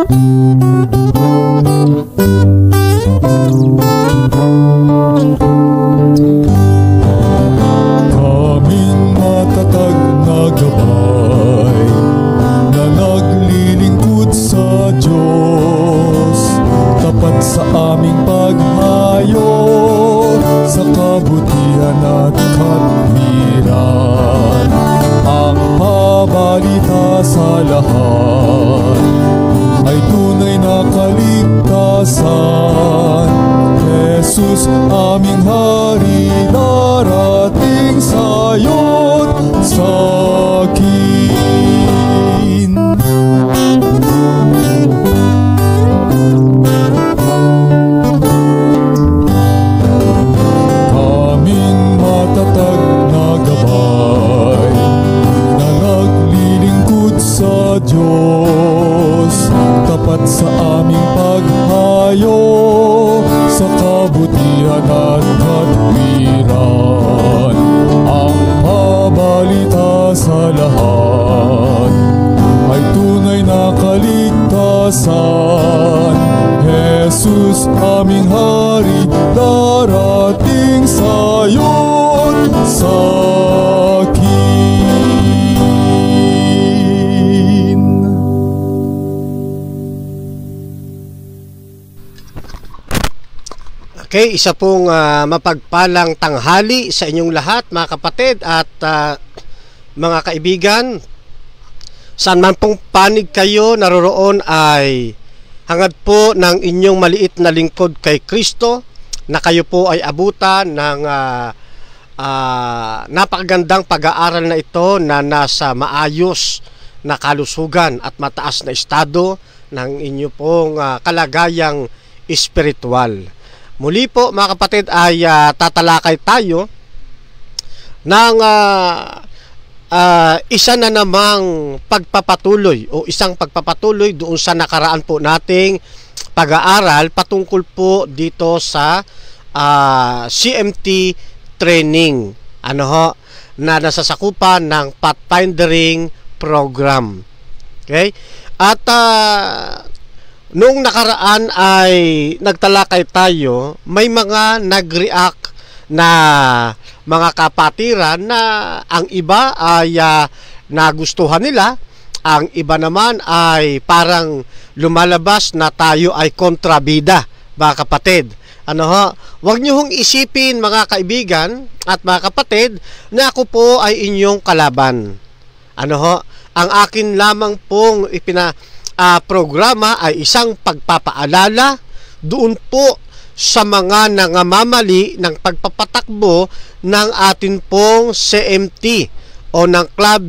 Kaming matatag na gabay na naglilingkod sa Diyos, tapat sa aming paghayo sa kabutihan at katwiran. Ang pabalita sa lahat ay tunay na kaligtasan. Jesus, aming hari, darating sayo't sakin. Kaming matatag na gabay na naglilingkod sa Diyos, tapat sa aming paghayo sa kabutihan at katwiran. Ang pabalita sa lahat ay tunay na kaligtasan. Jesus, aming hari, darating sayo't sakin. Okay, isa pong mapagpalang tanghali sa inyong lahat, mga kapatid at mga kaibigan. Saan man pong panig kayo naroroon ay hangad po ng inyong maliit na lingkod kay Kristo na kayo po ay abutan ng napakagandang pag-aaral na ito na nasa maayos na kalusugan at mataas na estado ng inyo pong kalagayang espiritual. Muli po mga kapatid ay tatalakay tayo ng isa na namang pagpapatuloy o isang pagpapatuloy doon sa nakaraan po nating pag-aaral patungkol po dito sa CMT training na nasasakupan ng pathfinding program. Okay? At noong nakaraan ay nagtalakay tayo, may mga nag-react na mga kapatiran na ang iba ay nagustuhan nila, ang iba naman ay parang lumalabas na tayo ay kontrabida, mga kapatid. Huwag niyo hong isipin mga kaibigan at mga kapatid na ako po ay inyong kalaban. Ang akin lamang pong programa ay isang pagpapaalala doon po sa mga nangamamali ng pagpapatakbo ng atin pong CMT o ng Club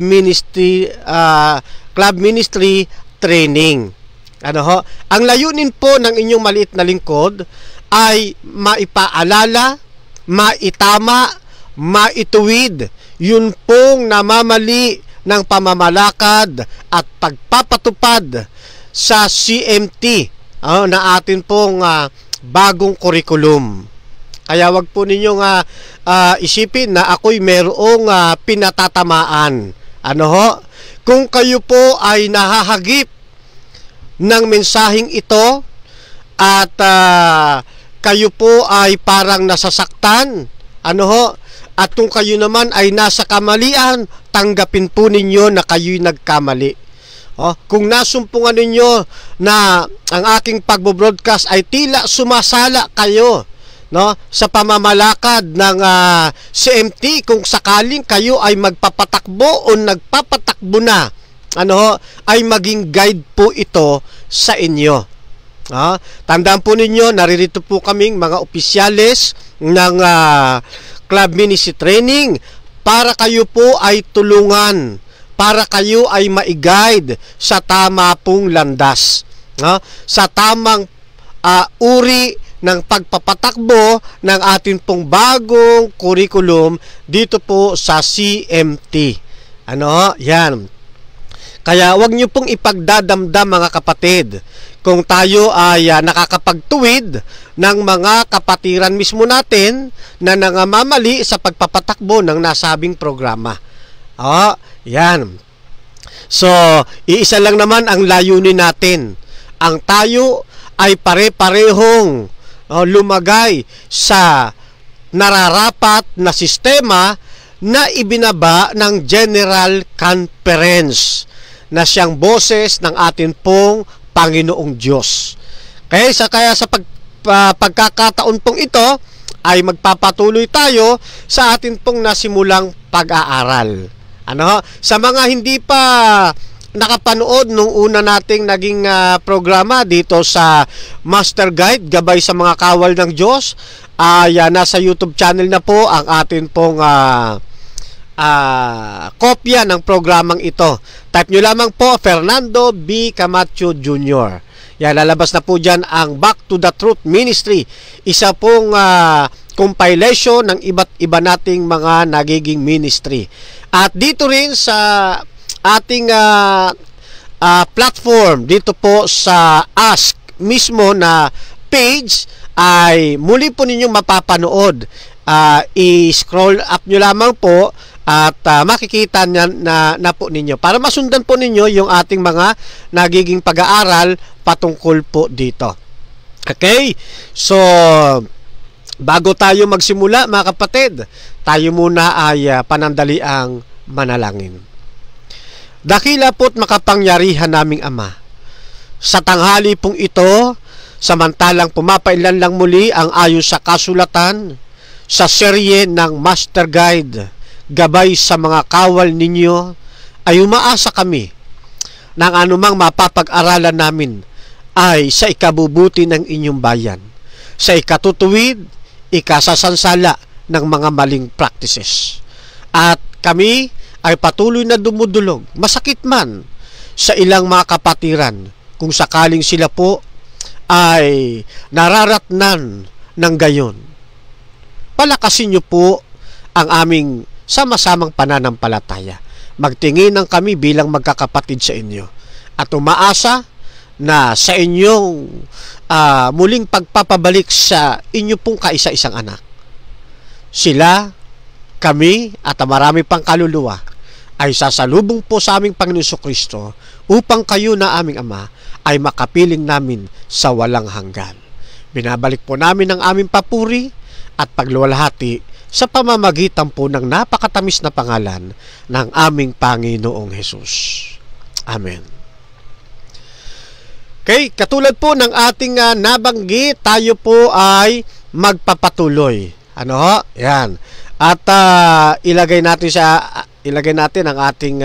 Ministry Training. Ang layunin po ng inyong maliit na lingkod ay maipaalala, maitama, maituwid yun pong namamali ng pamamalakad at pagpapatupad sa CMT na atin pong bagong kurikulum. Kaya wag po ninyong isipin na ako'y merong pinatatamaan. Kung kayo po ay nahahagip ng mensaheng ito at kayo po ay parang nasasaktan, at kung kayo naman ay nasa kamalian, tanggapin po ninyo na kayo'y nagkamali. Kung nasumpungan ninyo na ang aking pagbo-broadcast ay tila sumasala kayo sa pamamalakad ng CMT, kung sakaling kayo ay magpapatakbo o nagpapatakbo na, ay maging guide po ito sa inyo. Tandaan po ninyo, naririto po kaming mga opisyales ng Club Ministry Training para kayo po ay tulungan, para kayo ay ma-guide sa tama pong landas, sa tamang uri ng pagpapatakbo ng ating pong bagong curriculum dito po sa CMT. Yan. Kaya wag niyo pong ipagdadamdam mga kapatid kung tayo ay nakakapagtuwid ng mga kapatiran mismo natin na nangamamali sa pagpapatakbo ng nasabing programa. Yan. So, iisa lang naman ang layunin natin. ang tayo ay pare-parehong lumagay sa nararapat na sistema na ibinaba ng General Conference na siyang boses ng atin pong Panginoong Diyos. Kaya sa pagkakataon pong ito ay magpapatuloy tayo sa atin pong nasimulang pag-aaral. Sa mga hindi pa nakapanood nung una nating naging programa dito sa Master Guide, Gabay sa mga Kawal ng Diyos, nasa YouTube channel na po ang atin pong kopya ng programang ito. Type nyo lamang po Fernando B. Camacho Jr. Lalabas na po dyan ang Back to the Truth Ministry. Isa pong compilation ng iba't iba nating mga nagiging ministry. At dito rin sa ating platform, dito po sa Ask mismo na page, ay muli po ninyong mapapanood. I-scroll up nyo lamang po at makikita na po ninyo para masundan po ninyo yung ating mga nagiging pag-aaral patungkol po dito. Okay? So, bago tayo magsimula mga kapatid, tayo muna ay panandaliang manalangin. Dakila po't makapangyarihan naming Ama, sa tanghali pong ito, samantalang pumapailan lang muli ang ayon sa kasulatan sa serye ng Master Guide, Gabay sa mga Kawal ninyo, ay umaasa kami ng anumang mapapag-aralan namin ay sa ikabubuti ng inyong bayan, sa ikatutuwid, ikasasansala ng mga maling practices. At kami ay patuloy na dumudulog, masakit man, sa ilang mga kapatiran kung sakaling sila po ay nararatnan ng gayon. Palakasin niyo po ang aming sama-samang pananampalataya. Magtinginan kami bilang magkakapatid sa inyo at umaasa na sa inyong muling pagpapabalik sa inyo pong kaisa-isang anak, sila, kami at marami pang kaluluwa ay sasalubong po sa aming Panginoon Kristo upang kayo na aming Ama ay makapiling namin sa walang hanggan. Binabalik po namin ang aming papuri at pagluwalhati sa pamamagitan po ng napakatamis na pangalan ng aming Panginoong Hesus. Amen. Okay, katulad po ng ating nabanggit, tayo po ay magpapatuloy. Yan. At ilagay natin ang ating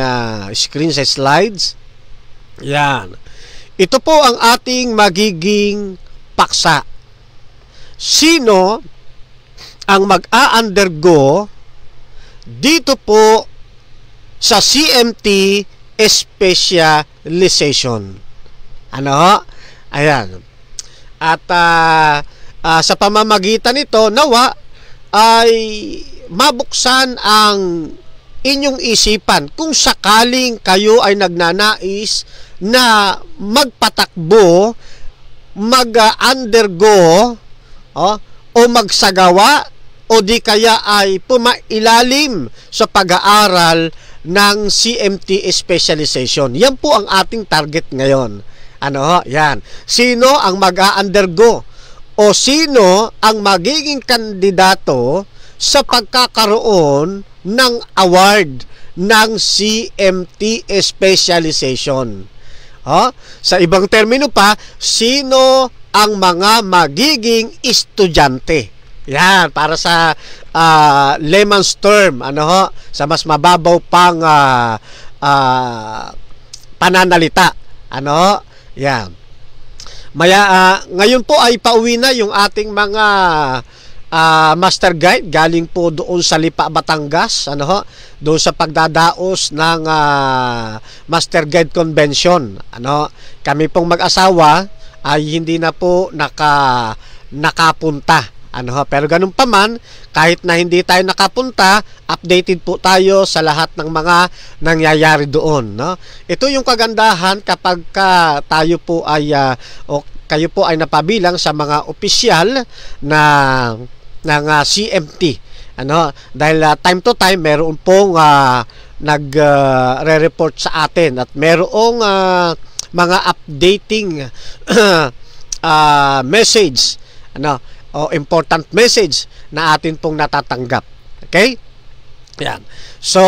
screen sa slides. Yan. Ito po ang ating magiging paksa. Sino ang mag-a-undergo dito po sa CMT specialization? Ayan. At sa pamamagitan nito, nawa ay mabuksan ang inyong isipan kung sakaling kayo ay nagnanais na magpatakbo, mag-undergo o magsagawa o di kaya ay pumailalim sa pag-aaral ng CMT specialization. Yan po ang ating target ngayon. Yan. Sino ang mag-undergo o sino ang magiging kandidato sa pagkakaroon ng award ng CMT specialization? Sa ibang termino pa, sino ang mga magiging estudyante? Yan, para sa layman's term, sa mas mababaw pang pananalita. Yan. Ngayon po ay pauwi na yung ating mga master guide galing po doon sa Lipa, Batangas, doon sa pagdadaos ng Master Guide Convention. Kami pong mag-asawa ay hindi na po nakapunta. Pero ganun pa man, kahit na hindi tayo nakapunta, updated po tayo sa lahat ng mga nangyayari doon. Ito yung kagandahan kapag tayo po ay kayo po ay napabilang sa mga opisyal ng CMT. Dahil time to time meron pong nagre-report sa atin at merong mga updating message, o important message na atin pong natatanggap. Okay? Yan. So,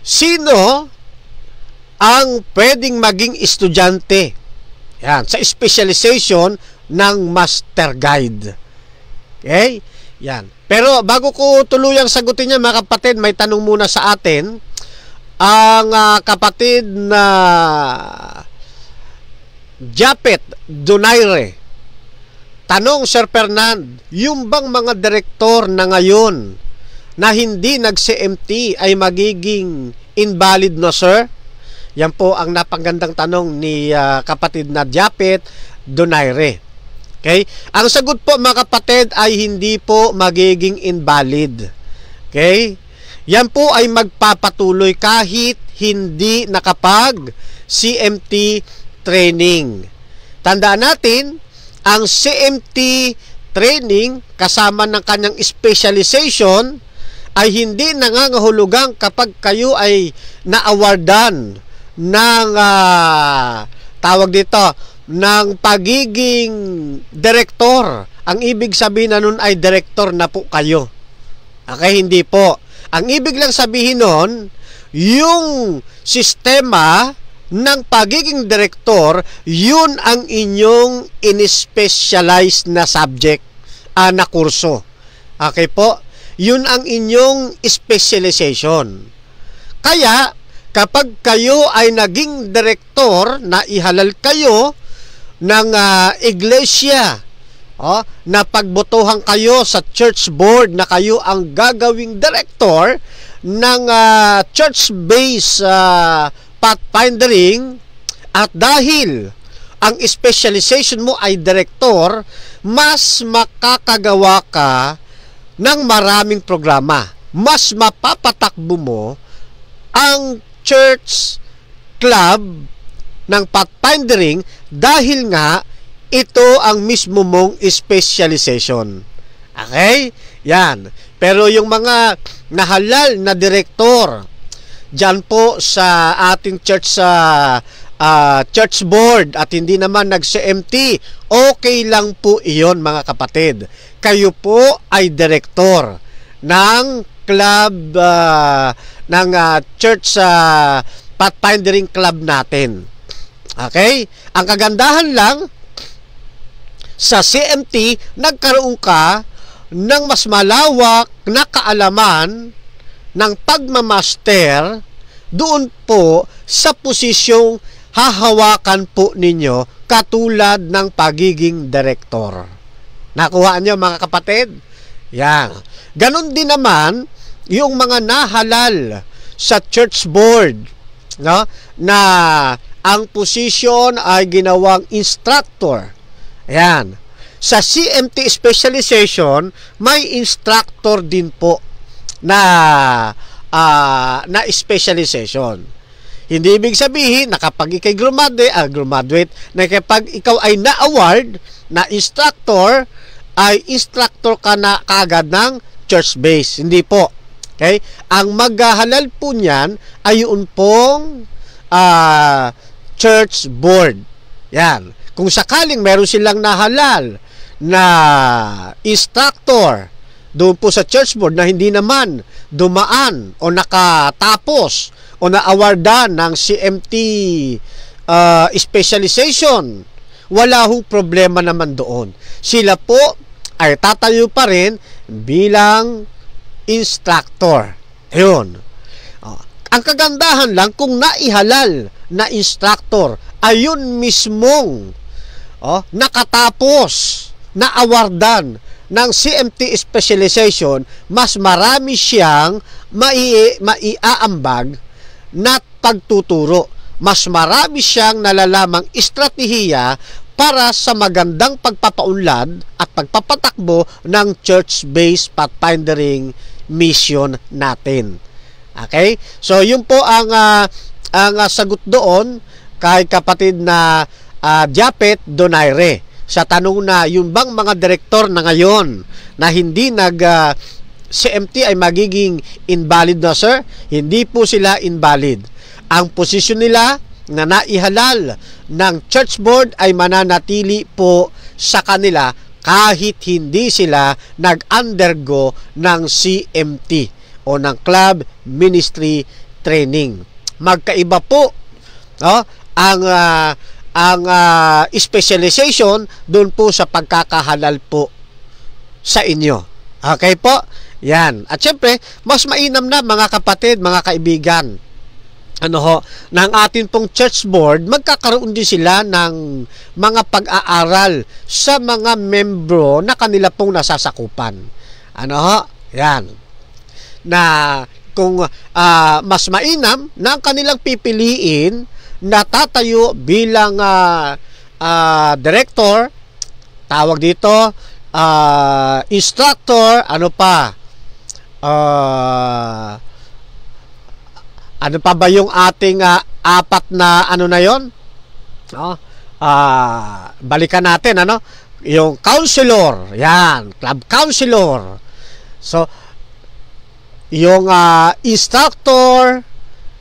sino ang pwedeng maging estudyante? Yan, sa specialization ng master guide. Okay? Yan. Pero bago ko tuluyang sagutin yan, mga kapatid, may tanong muna sa atin. Ang kapatid na Japet Donaire, tanong, Sir Fernand, yung bang mga direktor na ngayon na hindi nag-CMT ay magiging invalid na, sir? Yan po ang napagandang tanong ni kapatid na Japet Donaire. Okay? Ang sagot po, mga kapatid, ay hindi po magiging invalid. Okay? Yan po ay magpapatuloy kahit hindi nakapag CMT training. Tandaan natin, ang CMT training kasama ng kanyang specialization ay hindi nangangahulugang kapag kayo ay na-awardan ng tawag dito, ng pagiging direktor. Ang ibig sabihin na nun ay direktor na po kayo. Okay, hindi po. Ang ibig lang sabihin nun, yung sistema ng pagiging direktor, yun ang inyong in-specialized na subject, na kurso. Okay po? Yun ang inyong specialization. Kaya, kapag kayo ay naging direktor, na ihalal kayo ng iglesia, na pagbotohan kayo sa church board na kayo ang gagawing director ng church-based pathfinding, at dahil ang specialization mo ay director, mas makakagawa ka ng maraming programa. Mas mapapatakbo mo ang church club ng pathfinding dahil nga ito ang mismo mong specialization. Okay? Yan. Pero yung mga nahalal na direktor dyan po sa ating church church board at hindi naman nag-CMT, okay lang po iyon, mga kapatid. Kayo po ay direktor ng club ng church pathfinding club natin. Okay? Ang kagandahan lang, sa CMT, nagkaroon ka ng mas malawak na kaalaman ng pagmamaster doon po sa posisyong hahawakan po ninyo katulad ng pagiging direktor. Nakuha niyo, mga kapatid? Yan. Ganon din naman yung mga nahalal sa church board, no? Na ang posisyon ay ginawang instructor. Ayan. Sa CMT specialization, may instructor din po na specialization. Hindi ibig sabihin na kapag ikay graduate, na kapag ikaw ay na-award na instructor, ay instructor ka na kagad ng church base. Hindi po. Okay? Ang maghahalal po niyan ay yun pong church board. Yan. Kung sakaling meron silang nahalal na instructor doon po sa church board na hindi naman dumaan o nakatapos o na-awardan ng CMT specialization, wala hong problema naman doon. Sila po ay tatayo pa rin bilang instructor. Ayun. Ang kagandahan lang, kung naihalal na instructor, ayun mismong nakatapos na awardan ng CMT specialization, mas marami siyang maiaambag na pagtuturo. Mas marami siyang nalalamang estratehiya para sa magandang pagpapaunlad at pagpapatakbo ng church-based pathfinding mission natin. Okay? So, yun po ang sagot doon kay kapatid na Japet Donaire sa tanong na yung bang mga direktor na ngayon na hindi CMT ay magiging invalid na, sir? Hindi po sila invalid. Ang posisyon nila na naihalal ng church board ay mananatili po sa kanila kahit hindi sila nag-undergo ng CMT o ng Club Ministry Training. Magkaiba po ang specialization doon po sa pagkakahalal po sa inyo. Okay po? Yan. At syempre, mas mainam na mga kapatid, mga kaibigan, ng atin pong church board, magkakaroon din sila ng mga pag-aaral sa mga membro na kanila pong nasasakupan. Yan. Na kung mas mainam na ang kanilang pipiliin na tatayo bilang director, tawag dito, instructor, ano pa ba yung ating apat na na yon? Balikan natin, yung counselor, yan, club counselor. So, yung instructor,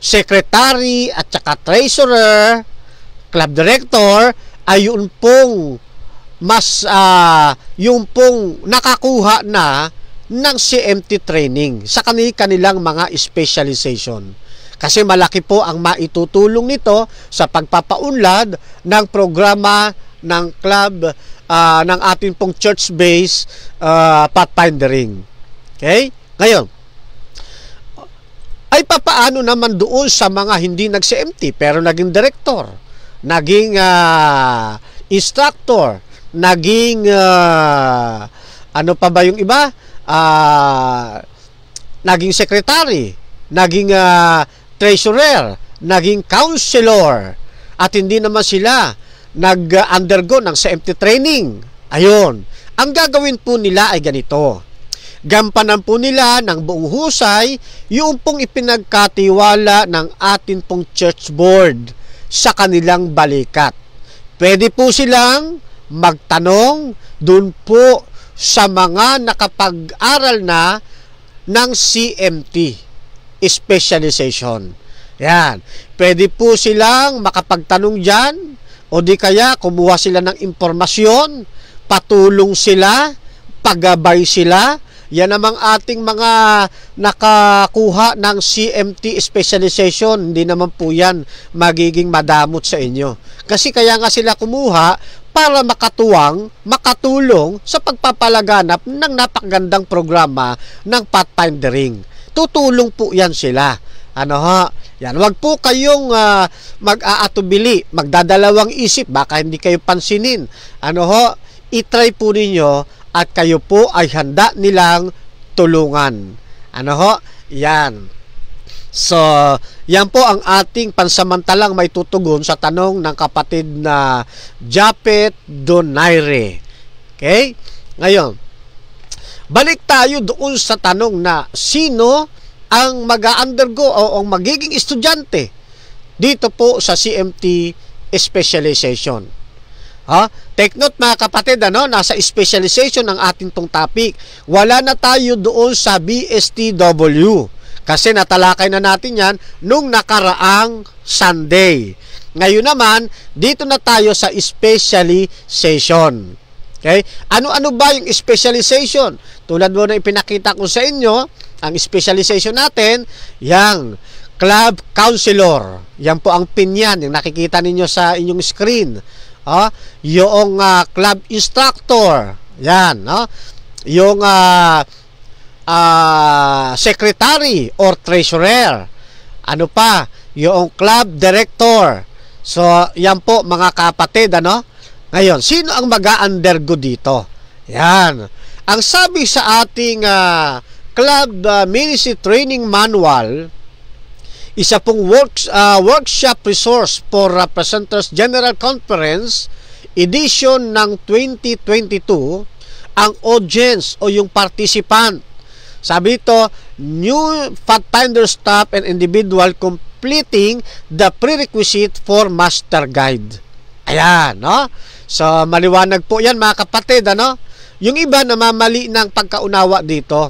secretary, at saka treasurer, club director, ay yun pong mas, yung pong nakakuha na ng CMT training sa kanilang mga specialization. Kasi malaki po ang maitutulong nito sa pagpapaunlad ng programa ng club ng ating pong church-based pathfindering. Okay? Ngayon, ay papaano naman doon sa mga hindi nag-CMT pero naging director, naging instructor, naging ano pa ba yung iba? Naging secretary, naging treasurer, naging counselor, at hindi naman sila nag-undergo ng CMT training. Ayun. Ang gagawin po nila ay ganito. Gampanan po nila ng buong husay yung pong ipinagkatiwala ng atin pong church board sa kanilang balikat. Pwede po silang magtanong dun po sa mga nakapag-aral na ng CMT specialization. Yan. Pwede po silang makapagtanong dyan o di kaya kumuha sila ng impormasyon, patulong sila, paggabay sila. Yan namang ating mga nakakuha ng CMT specialization, hindi naman po yan magiging madamot sa inyo. Kasi kaya nga sila kumuha para makatulong sa pagpapalaganap ng napakagandang programa ng pathfindering. Tutulong po yan sila. Yan. Wag po kayong mag-aatubili, magdadalawang isip, baka hindi kayo pansinin. I-try po ninyo at kayo po ay handa nilang tulungan. Yan. So, yan po ang ating pansamantalang may tutugon sa tanong ng kapatid na Japet Donaire. Okay? Ngayon, balik tayo doon sa tanong na sino ang mag-undergo o ang magiging estudyante dito po sa CMT specialization. Take note mga kapatid, nasa specialization ang ating tong topic. Wala na tayo doon sa BSTW kasi natalakay na natin yan nung nakaraang Sunday. Ngayon naman, dito na tayo sa specialization. Okay? Ano-ano ba yung specialization? Tulad mo na ipinakita ko sa inyo, ang specialization natin, yang club counselor. Yan po ang pin yan, yung nakikita ninyo sa inyong screen. Yung club instructor. Yan. Yung secretary or treasurer. Ano pa? Yung club director. So, yan po mga kapatid, Ngayon, sino ang mag-a-undergo dito? Yan. Ang sabi sa ating Club Ministry Training Manual, isa pong workshop resource for Presenters General Conference edition ng 2022, ang audience o yung participant. Sabi ito, new Pathfinder staff and individual completing the prerequisite for master guide. Ayan, So, maliwanag po yan mga kapatid, Yung iba namamali ng pagkaunawa dito.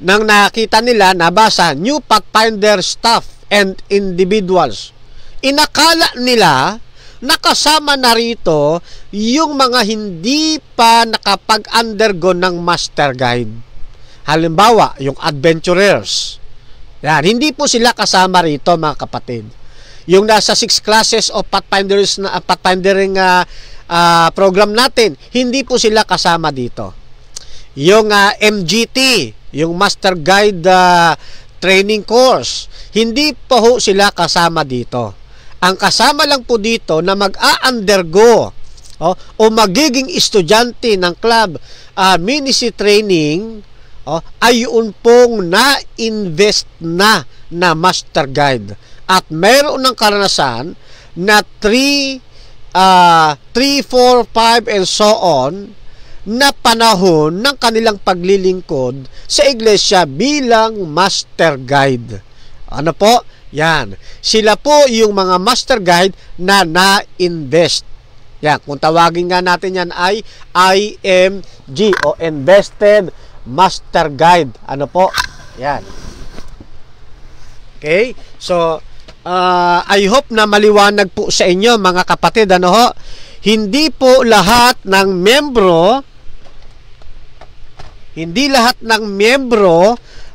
Nang nakita nila, nabasa, new Pathfinder staff and individuals. inakala nila nakasama na rito yung mga hindi pa nakapag-undergo ng master guide. Halimbawa, yung adventurers. Yan, hindi po sila kasama rito, mga kapatid. Yung nasa 6 classes of pathfindering program natin, hindi po sila kasama dito. Yung MGT, yung Master Guide Training Course, hindi po sila kasama dito. Ang kasama lang po dito na mag-a-undergo o magiging estudyante ng club ministry training ay yun pong na-invest na master guide. At mayroon ng karanasan na 3, 4, 5, and so on na panahon ng kanilang paglilingkod sa iglesia bilang master guide. Ano po? Yan. Sila po yung mga master guide na na-invest. Yan. Kung tawagin nga natin yan ay IMG o Invested Master Guide. Ano po? Yan. Okay? So, I hope na maliwanag po sa inyo, mga kapatid. Ano ho? Hindi po lahat ng membro,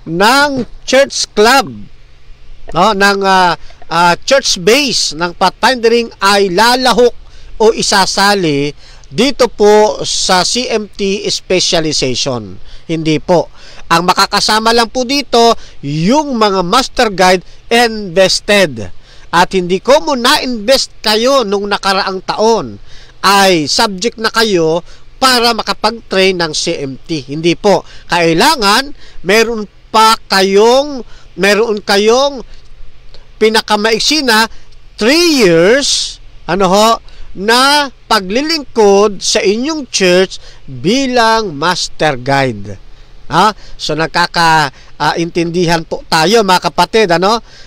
ng church club, ng church base ng pathfindering ay lalahok o isasali dito po sa CMT specialization. Hindi po. Ang makakasama lang po dito yung mga master guide invested. At hindi ko mo na-invest kayo nung nakaraang taon ay subject na kayo para makapag-train ng CMT. Hindi po. Kailangan meron kayong pinakamaiksi na 3 years na paglilingkod sa inyong church bilang master guide. So nagkakaintindihan po tayo, mga kapatid,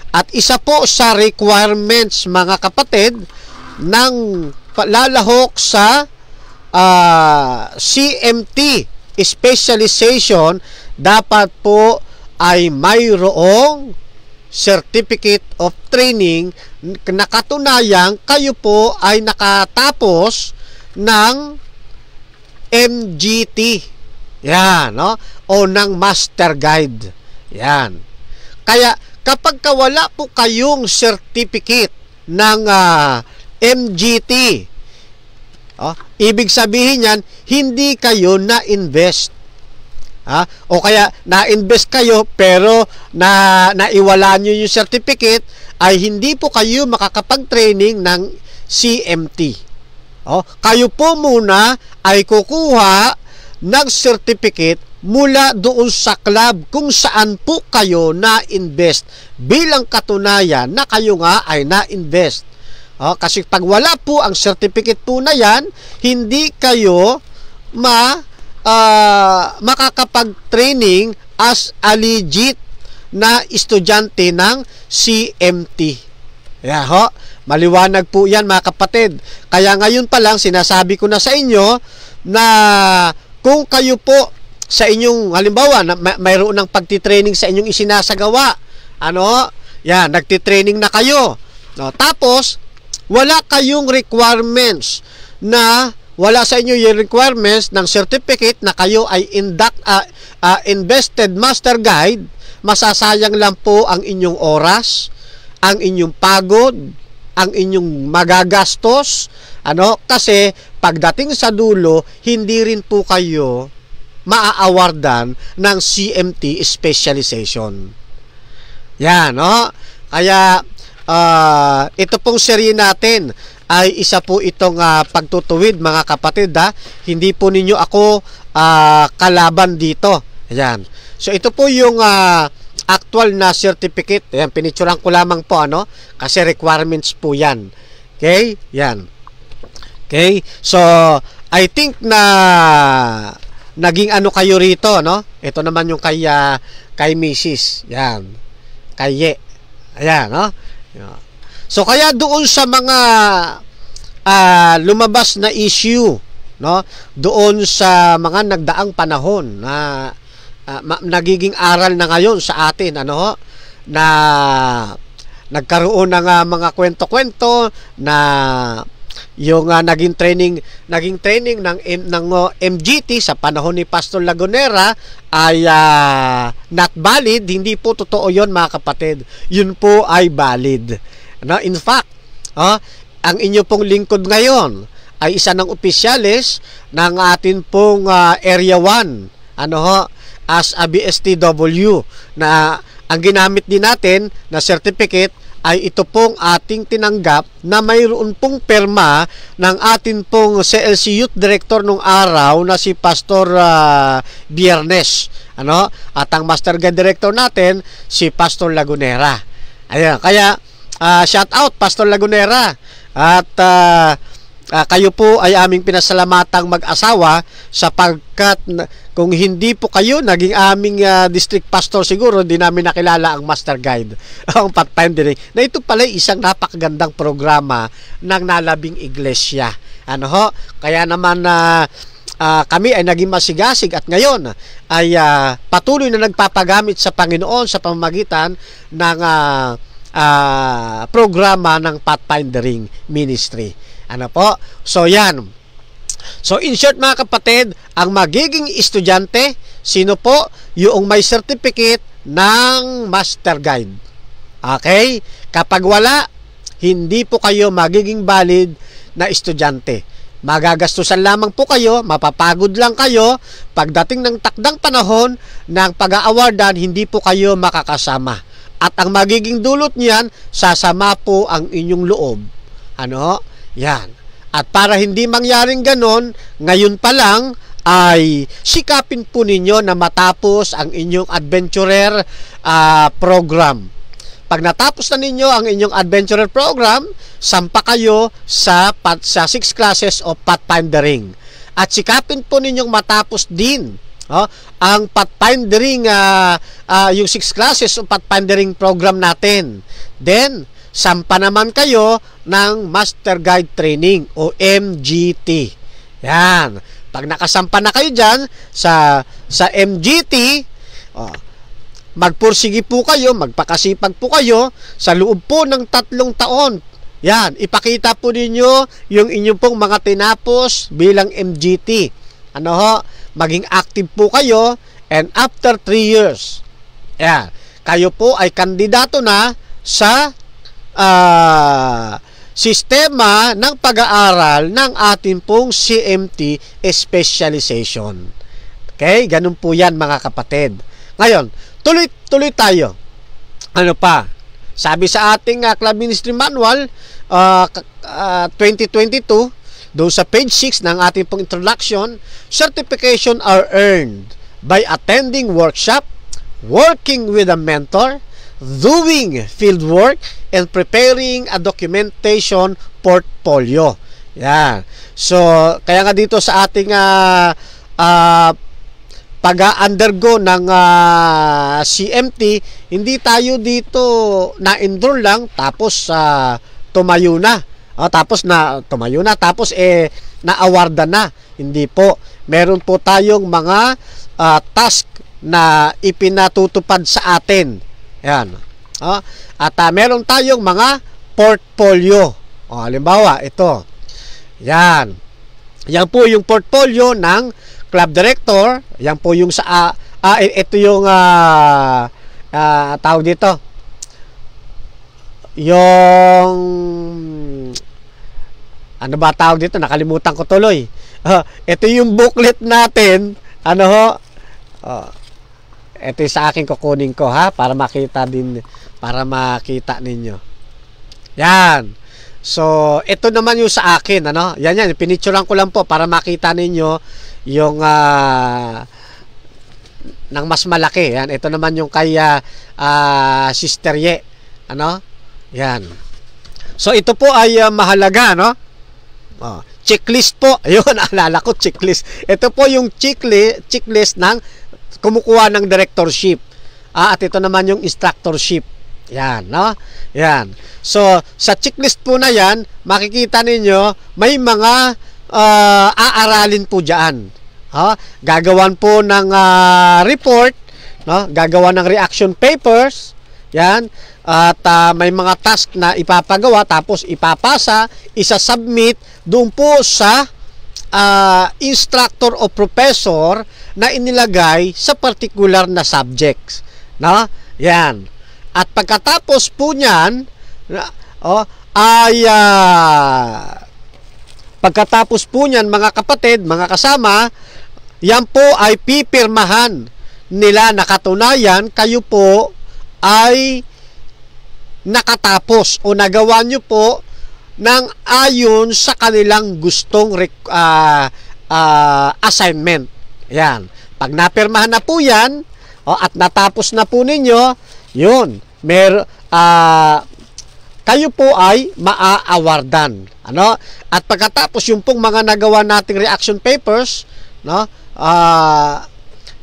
At isa po sa requirements, mga kapatid, ng lalahok sa CMT specialization, dapat po ay mayroong certificate of training na katunayang kayo po ay nakatapos ng MGT. Yan, o ng master guide. Yan. Kaya kapag wala po kayong certificate ng MGT, ibig sabihin yan, hindi kayo na-invest. O kaya na-invest kayo pero naiwala nyo yung certificate, ay hindi po kayo makakapag-training ng CMT. Kayo po muna ay kukuha ng certificate mula doon sa club kung saan po kayo na-invest bilang katunayan na kayo nga ay na-invest. Kasi pag wala po ang certificate po na yan, hindi kayo makakapag-training as a legit na estudyante ng CMT. Maliwanag po yan, mga kapatid. Kaya ngayon pa lang sinasabi ko na sa inyo na kung kayo po sa inyong, halimbawa, mayroon ng pagtitraining sa inyong isinasagawa, nagtitraining na kayo. Tapos, wala kayong requirements wala sa inyo yung requirements ng certificate na kayo ay invested master guide, masasayang lang po ang inyong oras, ang inyong pagod, ang inyong magagastos, kasi pagdating sa dulo, hindi rin po kayo maa-awardan ng CMT specialization. Yan, Kaya, ito pong serye natin ay isa po itong pagtutuwid, mga kapatid. Hindi po ninyo ako kalaban dito. Ayan. So ito po yung actual na certificate. Ayan, pinicturean ko lamang po, kasi requirements po yan. Okay? Yan. Okay? So, I think na naging kayo rito, Ito naman yung kay Mrs. Yan. Kay Ayan, So kaya doon sa mga lumabas na issue, doon sa mga nagdaang panahon na nagiging aral na ngayon sa atin, na nagkaroon ng mga kwento-kwento na yung naging training ng MGT sa panahon ni Pastor Lagunera ay not valid. Hindi po totoo yon, mga kapatid. Yun po ay valid. No? In fact, ang inyo pong lingkod ngayon ay isa ng opisyales ng atin pong Area 1 as a BSTW, na ang ginamit din natin na certificate ay ito pong ating tinanggap na mayroon pong perma ng atin pong CLC Youth Director nung araw na si Pastor Biernes, at ang Master Guide Director natin si Pastor Lagunera. Ayan, kaya shout out Pastor Lagunera, at kayo po ay aming pinasalamatang mag-asawa, sapagkat kung hindi po kayo naging aming district pastor, siguro hindi namin nakilala ang Master Guide, ang Pathfinding, na ito pala isang napakagandang programa ng nalabing iglesia. Kaya naman kami ay naging masigasig, at ngayon ay patuloy na nagpapagamit sa Panginoon sa pamamagitan ng programa ng Pathfinding Ministry. So yan. So in short, mga kapatid, ang magiging estudyante, sino po? Yung may certificate ng Master Guide. Okay? Kapag wala, hindi po kayo magiging valid na estudyante. Magagastusan lamang po kayo, mapapagod lang kayo. Pagdating ng takdang panahon ng pag-aawardan, hindi po kayo makakasama. At ang magiging dulot niyan, sasama po ang inyong loob. Yan. At para hindi mangyaring ganon, ngayon pa lang ay sikapin po ninyo na matapos ang inyong adventurer program. Pag natapos na ninyo ang inyong adventurer program, sampa kayo sa 6 classes of Pathfinding. At sikapin po ninyong matapos din ang Pathfinding, yung 6 classes of Pathfinding program natin. Then, sampa naman kayo ng Master Guide Training o MGT. Yan. Pag nakasampa na kayo dyan sa MGT, magpursige po kayo, magpakasipag po kayo sa loob po ng 3 taon. Yan. Ipakita po ninyo yung inyong pong mga tinapos bilang MGT. Maging active po kayo, and after 3 years, kayo po ay kandidato na sa sistema ng pag-aaral ng ating pong CMT specialization. Okay? Ganun po yan, mga kapatid. Ngayon, tuloy tayo. Ano pa? Sabi sa ating Club Ministry Manual 2022, doon sa page 6 ng ating pong introduction, certification are earned by attending workshop, working with a mentor, doing field work, and preparing a documentation portfolio. Yan. So, kaya nga dito sa ating pag-undergo ng CMT, hindi tayo dito na-enroll lang tapos tumayo na. Tapos na-awardan na. Hindi po. Meron po tayong mga task na ipinatutupad sa atin. Yan. At meron tayong mga portfolio. Halimbawa, ito. Yan. Yan po yung portfolio ng club director. Yan po yung sa ito yung tawag dito. Yung ano ba tawag dito? Nakalimutan ko tuloy. Ito yung booklet natin. Ito yung sa akin kukunin ko, para makita ninyo. Yan. So, ito naman yung sa akin, Yan, pinicturean ko lang po para makita ninyo yung ng mas malaki. Yan, ito naman yung kay Sister Ye. Yan. So, ito po ay mahalaga, checklist po. Ayun, naalala ko, checklist. Ito po yung checklist ng kumukuha ng directorship. At ito naman yung instructorship. Yan, Yan. So, sa checklist po na yan, makikita ninyo, may mga aaralin po dyan. Gagawan po ng report, gagawan ng reaction papers. Yan. at may mga task na ipapagawa tapos ipapasa, isa-submit doon po sa instructor o professor na inilagay sa particular na subjects, no? Yan. At pagkatapos po niyan, pagkatapos po niyan, mga kapatid, mga kasama, yan po ay pipirmahan nila na katunayan kayo po ay nakatapos o nagawa nyo po ng ayon sa kanilang gustong assignment. Yan. Pag napirmahan na po yan, at natapos na po ninyo, yun, kayo po ay maa-awardan. Ano? At pagkatapos yung pong mga nagawa nating reaction papers, no?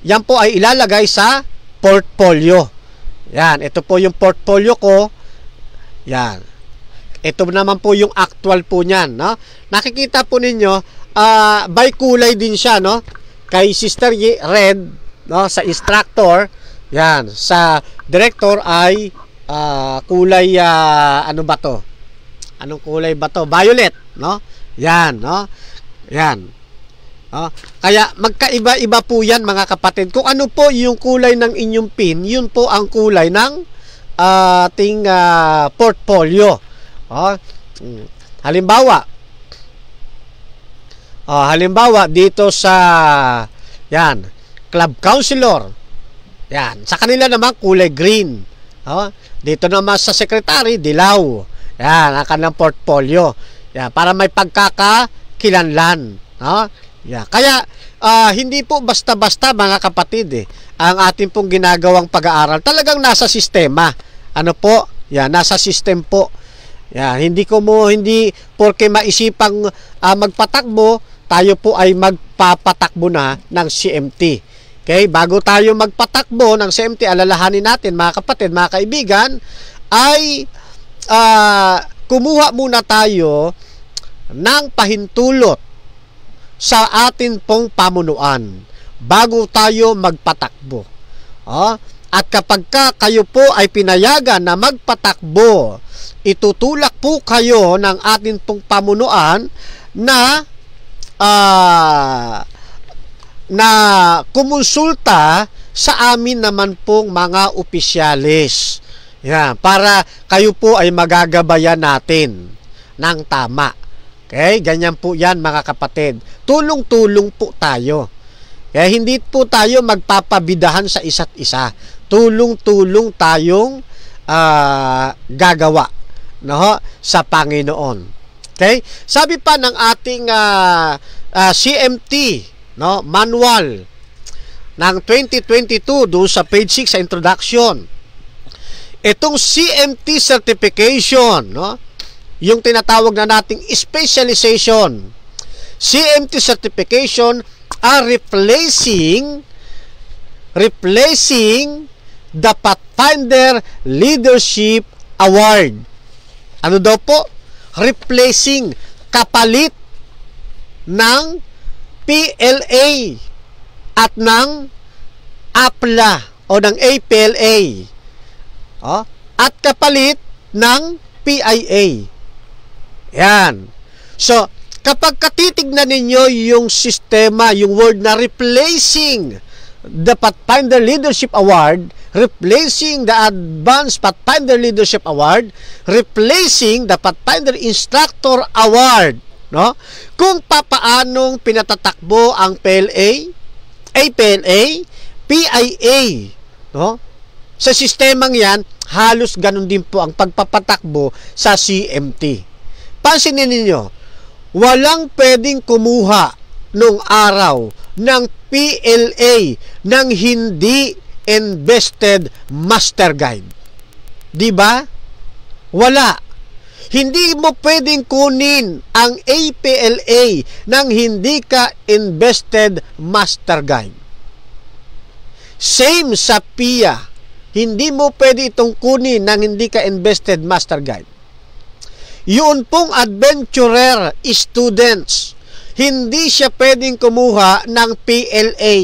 Yan po ay ilalagay sa portfolio. Yan, ito po yung portfolio ko. Yan. Ito naman po yung actual po niyan, no? Nakikita po ninyo, by kulay din siya, no? Kay Sister red, no, sa instructor, yan, sa director ay kulay ano ba to? Anong kulay ba to? Violet, no? Yan, no? Yan. Kaya magkaiba-iba po yan, mga kapatid. Kung ano po yung kulay ng inyong pin, yun po ang kulay ng ating portfolio. Halimbawa dito sa yan, club counselor, yan, sa kanila naman kulay green. Dito naman sa secretary, dilaw. Yan ang kanilang portfolio. Yan, para may pagkakakilanlan. Yan. Kaya hindi po basta-basta, mga kapatid, ang ating pong ginagawang pag-aaral. Talagang nasa sistema. Ano po? Yan, nasa system po. Yan, hindi porke maisipang magpatakbo, tayo po ay magpapatakbo na ng CMT. Okay? Bago tayo magpatakbo ng CMT, alalahanin natin, mga kapatid, mga kaibigan, ay kumuha muna tayo ng pahintulot sa atin pong pamunuan bago tayo magpatakbo. At kapag kayo po ay pinayagan na magpatakbo, itutulak po kayo ng atin pong pamunuan na kumonsulta sa amin naman pong mga opisyalis. Yan, para kayo po ay magagabayan natin ng tama. Okay? Ganyan po yan, mga kapatid. Tulong-tulong po tayo. Kaya hindi po tayo magpapabidahan sa isa't isa. Tulong-tulong tayong gagawa, no, sa Panginoon. Okay? Sabi pa ng ating CMT, no, manual ng 2022 doon sa page 6 sa introduction. Itong CMT certification, no, yung tinatawag na nating specialization, CMT certification are replacing the Pathfinder Leadership Award. Ano daw po? Replacing, kapalit ng PLA at ng APLA o ng APLA. At kapalit ng PIA. Yan. So, kapag katitignan ninyo yung sistema, yung word na replacing the Pathfinder Leadership Award, replacing the Advanced Pathfinder Leadership Award, replacing the Pathfinder Instructor Award, no? Kung papaanong pinatatakbo ang PLA, APLA, PIA, no? Sa sistemang yan, halos ganun din po ang pagpapatakbo sa CMT. Pansinin ninyo, walang pwedeng kumuha nung araw ng PLA ng hindi invested master guide. Di ba? Wala. Hindi mo pwedeng kunin ang APLA ng hindi ka invested master guide. Same sa PIA. Hindi mo pwede itong kunin ng hindi ka invested master guide. Yun pong adventurer students, hindi siya pwedeng kumuha ng PLA.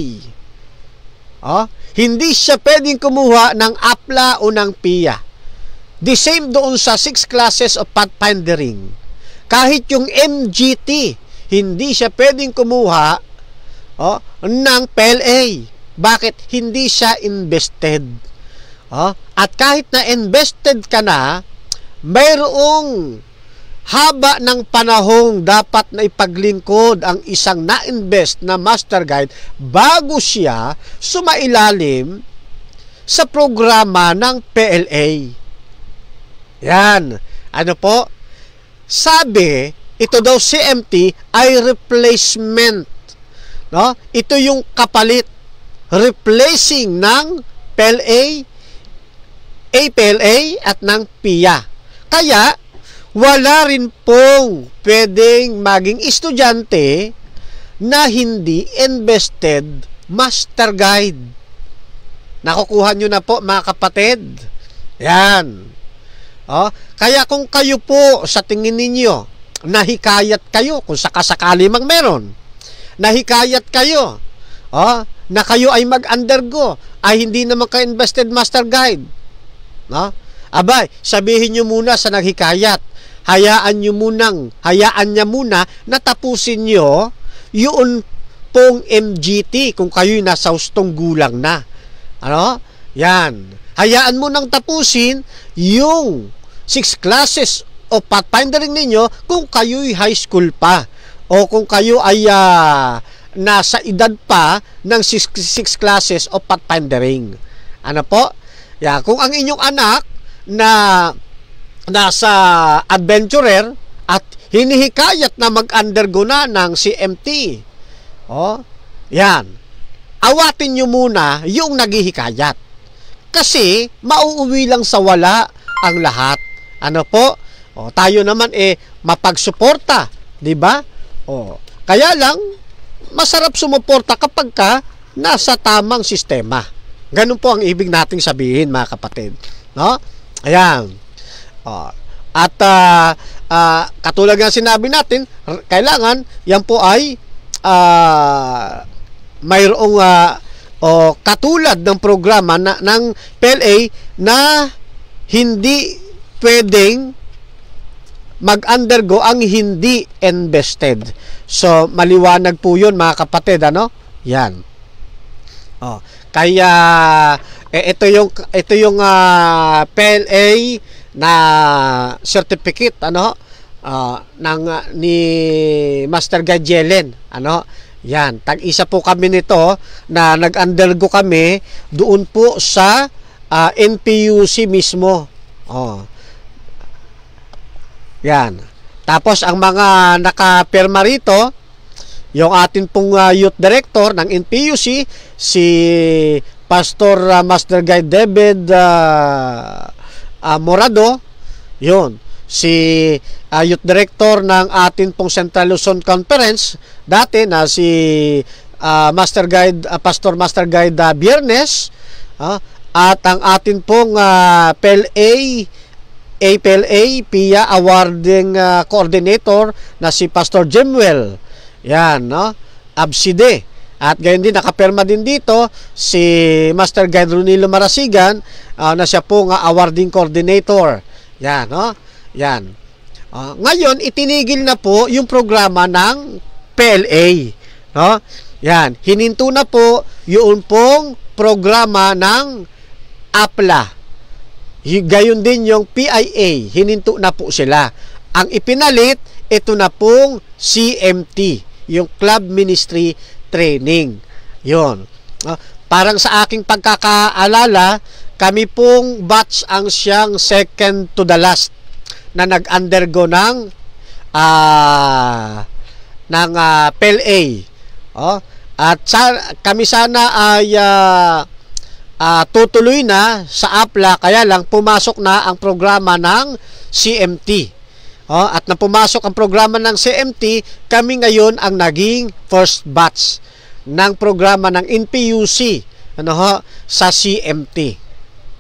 Hindi siya pwedeng kumuha ng APLA o ng PIA. The same doon sa 6 classes of pathfindering. Kahit yung MGT, hindi siya pwedeng kumuha ng PLA. Bakit? Hindi siya invested. At kahit na invested ka na, mayroong haba ng panahong dapat na ipaglingkod ang isang na-invest na master guide bago siya sumailalim sa programa ng PLA. Yan. Ano po? Sabi, ito daw CMT ay replacement. No? Ito yung kapalit. Replacing ng PLA, APLA at ng PIA. Kaya, wala rin pong pwedeng maging estudyante na hindi invested master guide. Nakukuha nyo na po mga kapatid. Yan. Kaya kung kayo po sa tingin ninyo, nahikayat kayo, kung sakasakali mang meron, nahikayat kayo, na kayo ay mag-undergo, ay hindi naman kayo invested master guide. Abay, sabihin nyo muna sa naghikayat, hayaan niya muna na tapusin nyo yung pong MGT kung kayo'y nasa hustong gulang na. Yan. Hayaan mo nang tapusin yung 6 classes o pathfindering ninyo kung kayo'y high school pa o kung kayo ay nasa edad pa ng 6 classes o pathfindering. Ano po? Yeah, kung ang inyong anak na nasa adventurer at hinihikayat na mag-undergo na ng CMT, yan, awatin nyo muna yung naghihikayat. Kasi mauuwi lang sa wala ang lahat. Ano po? Tayo naman mapagsuporta, di ba? Kaya lang masarap sumuporta kapag ka nasa tamang sistema. Ganun po ang ibig nating sabihin, mga kapatid. No? Ayan. At katulad nga sinabi natin, kailangan yan po ay mayroong katulad ng programa ng PLA na hindi pwedeng mag-undergo ang hindi invested. So, maliwanag po yun, mga kapatid, ano? Yan. Kaya, ito yung PLA na certificate, ano? Ni Master Guide Jelen, ano? Yan. Tag-isa po kami nito na nag-undergo kami doon po sa NPUC mismo. Yan. Tapos ang mga nakapirma rito, yung atin pong youth director ng NPUC, si Pastor Master Guide David Morado, yun. Si youth director ng atin pong Central Luzon Conference, dati na si Master Guide, Pastor Master Guide Biernes, at ang atin pong APLA, PIA Awarding Coordinator na si Pastor Jemuel. Yan, no? Abside. At gayon din, nakapirma din dito si Master Guide Ronilo Marasigan na siya pong Awarding Coordinator. Yan, no? Yan. Ngayon, itinigil na po yung programa ng PLA. No? Yan. Hininto na po yung pong programa ng APLA. Gayon din yung PIA, hininto na po sila. Ang ipinalit, ito na pong CMT, yung Club Ministry Training. Yun. Parang sa aking pagkakaalala, kami pong batch ang siyang second to the last na nag-undergo ng PLA. At kami sana ay tutuloy na sa APLA, kaya lang pumasok na ang programa ng CMT. At na pumasok ang programa ng CMT, kami ngayon ang naging first batch ng programa ng NPUC sa CMT.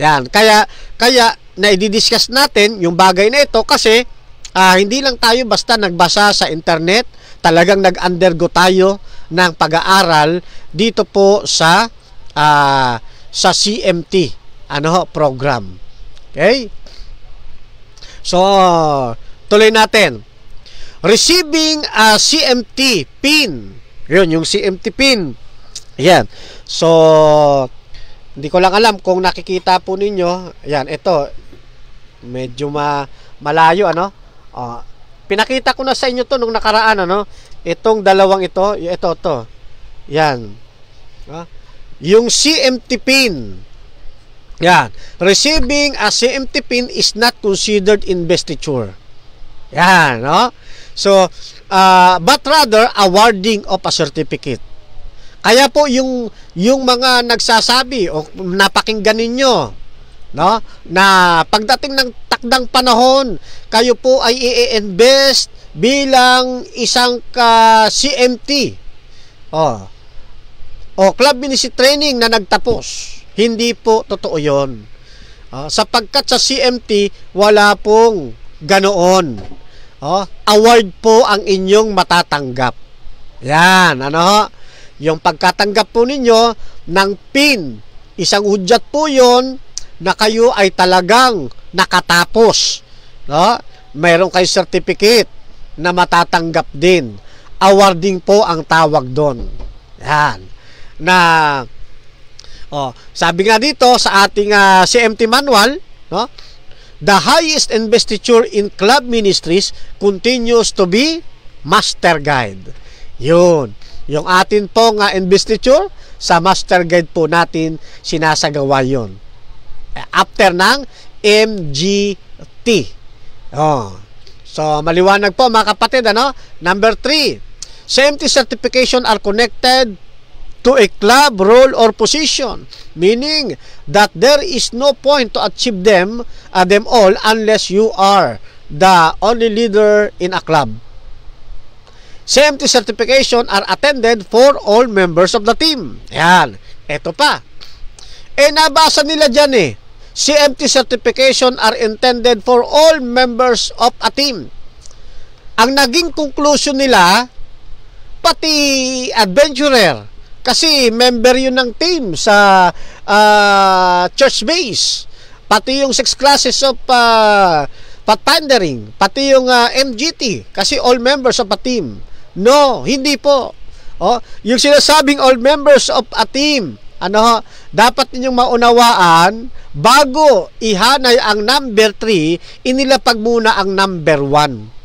Yan. Kaya na-discuss natin yung bagay na ito kasi hindi lang tayo basta nagbasa sa internet, talagang nag-undergo tayo ng pag-aaral dito po sa CMT program. Okay? So, tuloy natin. Receiving a CMT pin. Yun, yung CMT pin. Ayan. So, hindi ko lang alam kung nakikita po ninyo. Ayan, ito. Medyo malayo, ano? Pinakita ko na sa inyo to nung nakaraan, ano? Itong dalawang ito. Ito. Yan. Yung CMT pin. Yan. Receiving a CMT pin is not considered investiture. Yan, no? So, but rather awarding of a certificate. Kaya po yung mga nagsasabi o napakinggan ninyo, no, na pagdating ng takdang panahon, kayo po ay i-invest bilang isang CMT o club ministry training na nagtapos. Hindi po totoo yun. Sapagkat sa CMT, wala pong ganoon. Award po ang inyong matatanggap. Yan, ano? Yung pagkatanggap po ninyo ng PIN, isang hudyat po yon na kayo ay talagang nakatapos. No? Mayroon kayo certificate na matatanggap din. Awarding po ang tawag doon. Yan. Na sabi nga dito sa ating CMT manual, no? The highest investiture in club ministries continues to be master guide. Yun. Yung atin po nga investiture, sa master guide po natin sinasagawa yun. After ng MGT. So, maliwanag po mga kapatid, ano? Number 3, CMT certification are connected to a club role or position, meaning that there is no point to achieve them all unless you are the only leader in a club. CMT certification are attended for all members of the team. Yan. Eto pa. Nabasa nila dyan CMT certification are intended for all members of a team. Ang naging conclusion nila, pati adventurer, kasi member yun ng team sa church base, pati yung 6 classes of pathfinding, pati yung MGT, kasi all members of a team. No, hindi po. Yung sinasabing all members of a team, dapat ninyong maunawaan, bago ihanay ang number 3, inilapag muna ang number 1.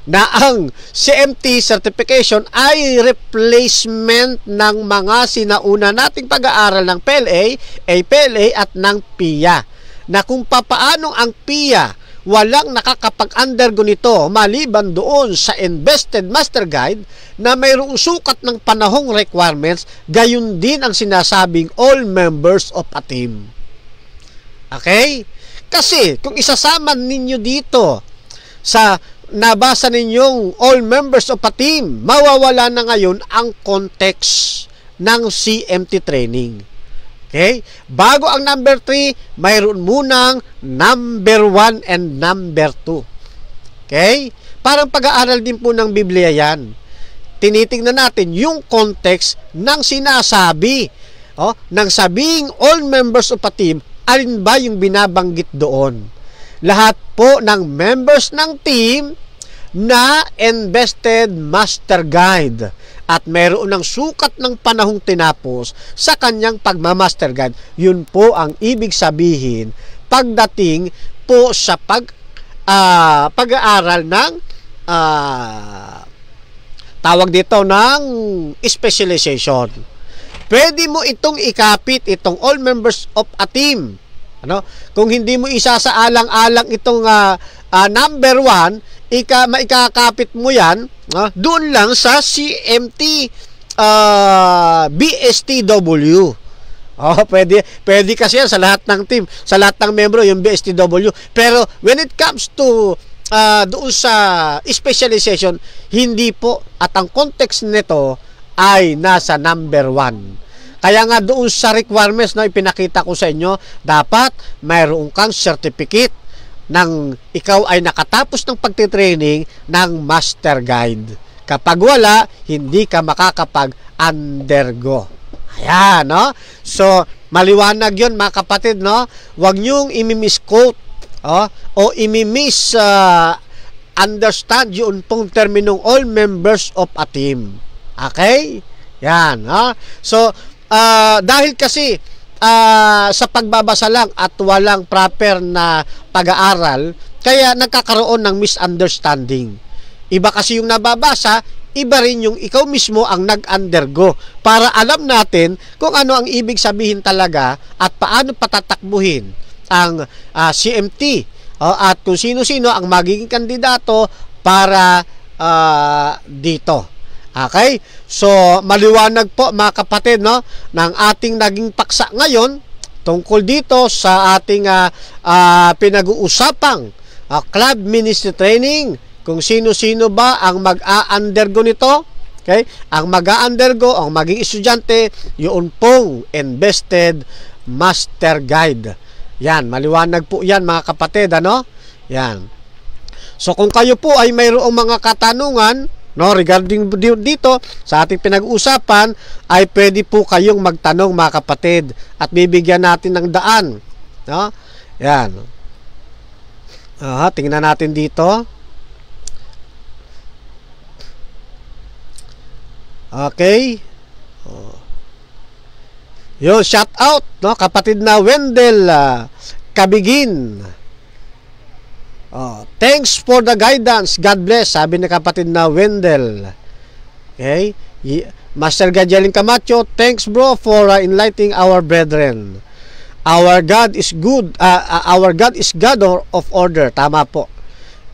Na ang CMT certification ay replacement ng mga sinauna nating pag-aaral ng PLA, APLA at ng PIA. Na kung papaanong ang PIA walang nakakapag-undergo nito maliban doon sa invested master guide na mayroong sukat ng panahong requirements, gayon din ang sinasabing all members of a team. Okay? Kasi kung isasama ninyo dito sa nabasa ninyong all members of a team, mawawala na ngayon ang context ng CMT training. Okay? Bago ang number 3, mayroon munang number 1 and number 2. Okay? Parang pag-aaral din po ng Biblia yan. Tinitingnan natin yung context ng sinasabi. Nang sabing all members of a team, alin ba yung binabanggit doon? Lahat po ng members ng team na invested master guide at mayroon ng sukat ng panahong tinapos sa kanyang pagmamaster guide. Yun po ang ibig sabihin pagdating po sa pag-aaral ng tawag dito ng specialization. Pwede mo itong ikapit, itong all members of a team. Kung hindi mo isasaalang-alang itong number 1, maikakapit mo yan doon lang sa CMT BSTW. Pwede kasi yan sa lahat ng team, sa lahat ng membro yung BSTW. Pero when it comes to doon sa specialization, hindi po, at ang context nito ay nasa number 1. Kaya nga doon sa requirements na ipinakita ko sa inyo, dapat mayroon kang certificate nang ikaw ay nakatapos ng pagtitraining ng master guide. Kapag wala, hindi ka makakapag-undergo. Ayan, no? So, maliwanag yun mga kapatid, no? Huwag niyong imi-misquote o o understand yun pong terminong all members of a team. Okay? Yan. So, dahil kasi sa pagbabasa lang at walang proper na pag-aaral, kaya nagkakaroon ng misunderstanding. Iba kasi yung nababasa, iba rin yung ikaw mismo ang nag-undergo, para alam natin kung ano ang ibig sabihin talaga at paano patatakbuhin ang CMT, at kung sino-sino ang magiging kandidato para dito. Okay? So, maliwanag po mga kapatid, no, ng ating naging paksa ngayon tungkol dito sa ating pinag-uusapang club ministry training, kung sino-sino ba ang mag-a-undergo nito. Okay? Ang mag-a-undergo, ang maging estudyante, yun pong invested master guide. Yan, maliwanag po yan mga kapatid, ano? Yan. So, kung kayo po ay mayroong mga katanungan, no, regarding dito sa ating pinag-uusapan, ay pwede po kayong magtanong mga kapatid, at bibigyan natin ng daan, no? Yan. Tingnan natin dito. Okay. Yo, shout out, no, kapatid na Wendell Kabigin. Thanks for the guidance. God bless, sabi ni kapatid na Wendell. Okay? Master Gajeling Camacho, thanks bro for enlightening our brethren. Our God is good. Our God is God of order. Tama po.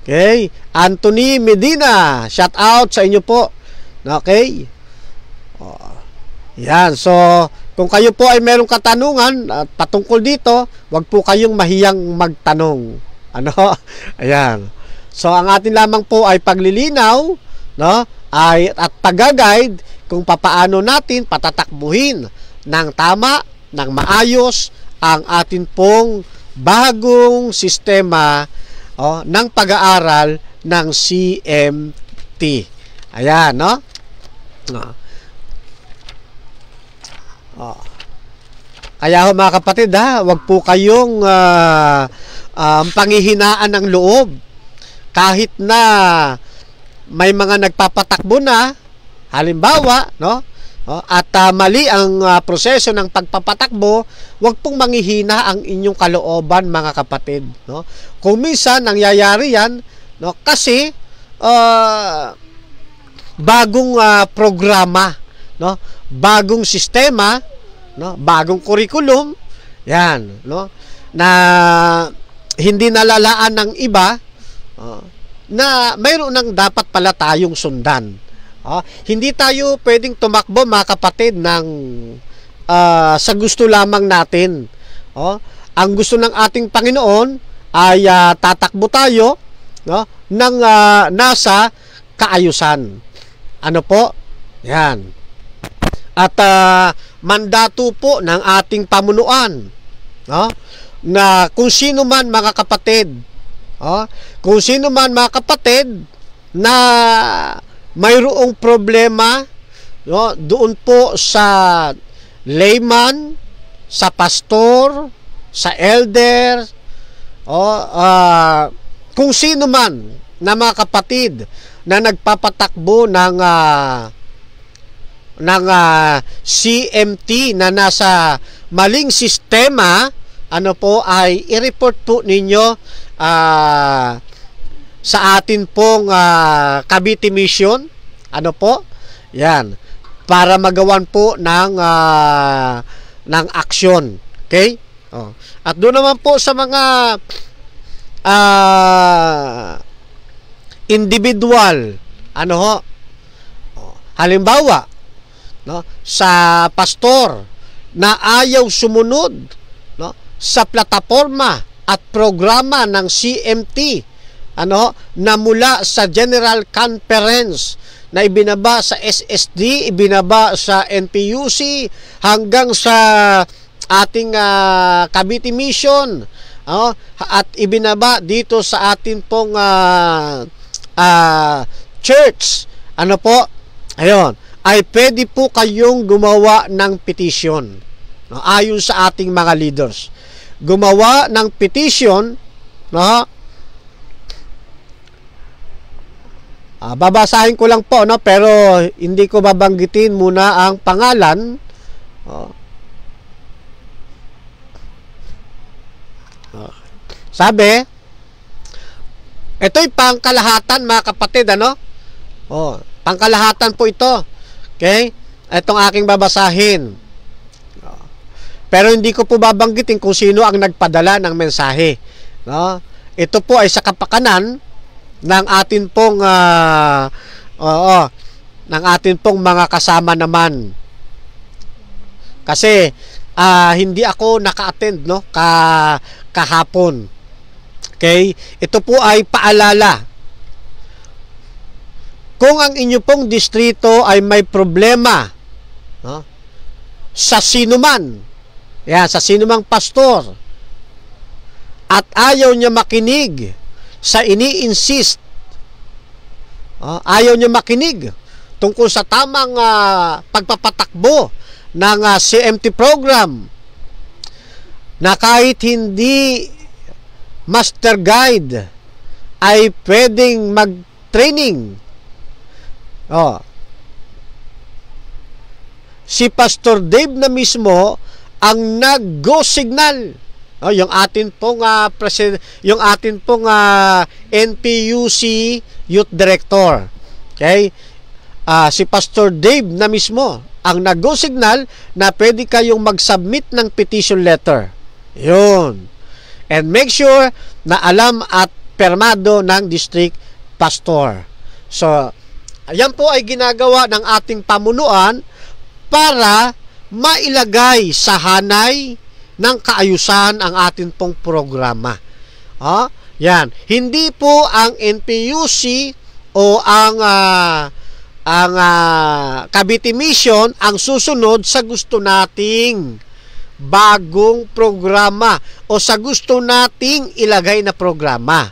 Okay? Anthony Medina, shout out sa inyo po. Okay? Yan. So, kung kayo po ay merong katanungan patungkol dito, wag po kayong mahiyang magtanong. Ano? Ayan. So, ang atin lamang po ay paglilinaw, no? At pag-guide kung papaano natin patatakbuhin ng tama, ng maayos, ang atin pong bagong sistema ng pag-aaral ng CMT. Ayan, no? Kaya mga kapatid, wag po kayong panghihinaan ng loob. Kahit na may mga nagpapatakbo na, halimbawa, no? At mali ang proseso ng pagpapatakbo, wag pong manghihina ang inyong kalooban mga kapatid, no? Kung minsan nangyayari yan, no, kasi bagong programa, no? Bagong sistema, no? Bagong curriculum, yan, no? Na hindi nalalaan ng iba, na mayroon nang dapat pala tayong sundan. Hindi tayo pwedeng tumakbo mga kapatid ng sa gusto lamang natin. Ang gusto ng ating Panginoon ay tatakbo tayo, no, ng nasa kaayusan. Ano po? Yan. At mandato po ng ating pamunuan, no, na kung sino man mga kapatid, kung sino man mga kapatid na mayroong problema, no, doon po sa layman, sa pastor, sa elder, kung sino man na mga kapatid na nagpapatakbo ng CMT na nasa maling sistema, ano po, ay i-report po ninyo sa atin pong Cavite Mission, ano po, yan, para magawan po ng aksyon. Okay? At doon naman po sa mga individual, ano ho, halimbawa, no, sa pastor na ayaw sumunod, no, sa plataforma at programa ng CMT, ano, na mula sa General Conference na ibinaba sa SSD, ibinaba sa NPUC, hanggang sa ating Cavite Mission, at ibinaba dito sa atin pong church, ano po, ayun, ay pwede po kayong gumawa ng petition, no, ayon sa ating mga leaders. Gumawa ng petition, no, Babasahin ko lang po, no, pero hindi ko babanggitin muna ang pangalan. Sabi, ito'y pangkalahatan, mga kapatid, ano? Pangkalahatan po ito. Okay? Itong aking babasahin. Pero hindi ko po babanggitin kung sino ang nagpadala ng mensahe. No? Ito po ay sa kapakanan ng atin pong mga kasama naman. Kasi hindi ako naka-attend, no, kahapon. Okay? Ito po ay paalala. Kung ang inyo pong distrito ay may problema, no, sa sinuman, sa sinumang pastor, at ayaw niya makinig sa ini-insist, ayaw niya makinig tungkol sa tamang pagpapatakbo ng CMT program, na kahit hindi master guide ay pwedeng mag-training. Si Pastor Dave na mismo ang nag-go signal. Yung atin pong NPUC Youth Director. Okay? Si Pastor Dave na mismo ang nag-go signal na pwede kayong mag-submit ng petition letter. Yun. And make sure na alam at permado ng district pastor. So, ayan po ay ginagawa ng ating pamunuan para mailagay sa hanay ng kaayusan ang ating pong programa. Yan. Hindi po ang NPUC o ang Cavite Mission ang susunod sa gusto nating bagong programa o sa gusto nating ilagay na programa.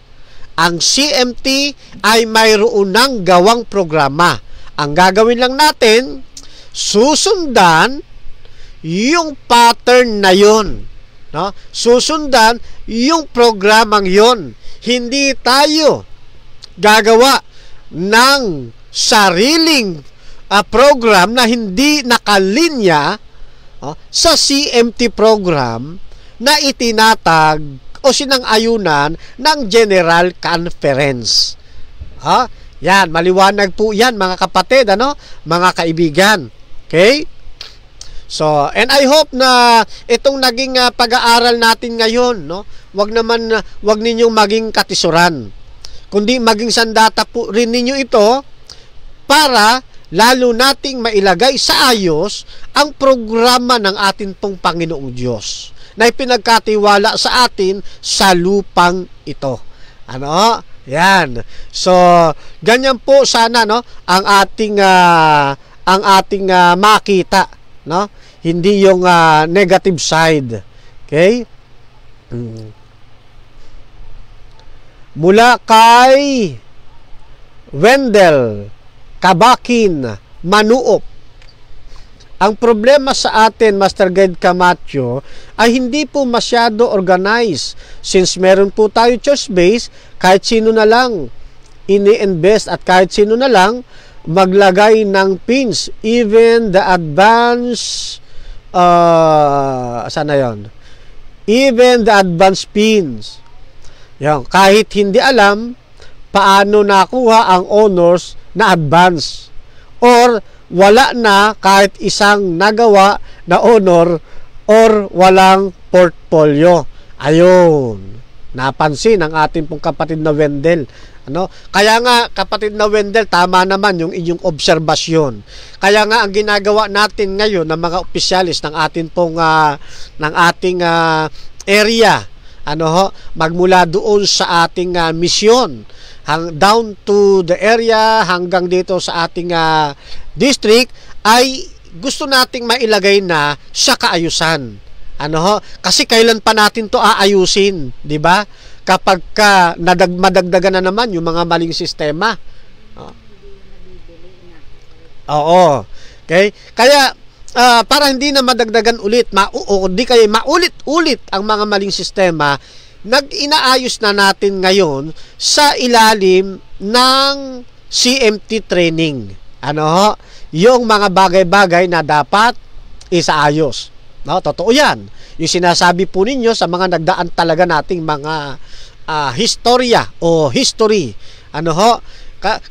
Ang CMT ay mayroon ng gawang programa. Ang gagawin lang natin, susundan yung pattern na yun. No? Susundan yung programang yun. Hindi tayo gagawa ng sariling program na hindi nakalinya sa CMT program na itinatag o sinang-ayunan ng General Conference. Yan, maliwanag po yan, mga kapatid, mga kaibigan. Okay? So, and I hope na itong naging pag-aaral natin ngayon, no, wag ninyong maging katisuran, kundi maging sandata po rin ninyo ito para lalo nating mailagay sa ayos ang programa ng atin pong Panginoong Diyos na ipinagkatiwala sa atin sa lupang ito. Yan. So, ganyan po sana, no, ang ating makita, no? Hindi yung negative side. Okay? Mula kay Wendell Kabakin Manuop. Ang problema sa atin, Master Guide Camacho, ay hindi po masyado organized. Since meron po tayo church base, kahit sino na lang ini-invest at kahit sino na lang maglagay ng pins. Even the advanced even the advanced pins. Yan, kahit hindi alam paano nakuha ang honors na advance, or wala na kahit isang nagawa na honor, or walang portfolio. Ayun, napansin ang ating pong kapatid na Wendell. Kaya nga, kapatid na Wendell, tama naman yung inyong obserbasyon. Kaya nga ang ginagawa natin ngayon ng mga opisyalis ng ating pong area, magmula doon sa ating misyon down to the area hanggang dito sa ating district, ay gusto nating mailagay na sa kaayusan. Kasi kailan pa natin to aayusin, di ba? Kapag madagdagan na naman yung mga maling sistema. Oo. Okay? Kaya para hindi na madagdagan ulit, di kaya maulit-ulit ang mga maling sistema, inaayos na natin ngayon sa ilalim ng CMT training. Ano ho? Yung mga bagay-bagay na dapat isaayos. No, totoo 'yan. Yung sinasabi po ninyo sa mga nagdaan talaga nating mga historia o history. Ano ho?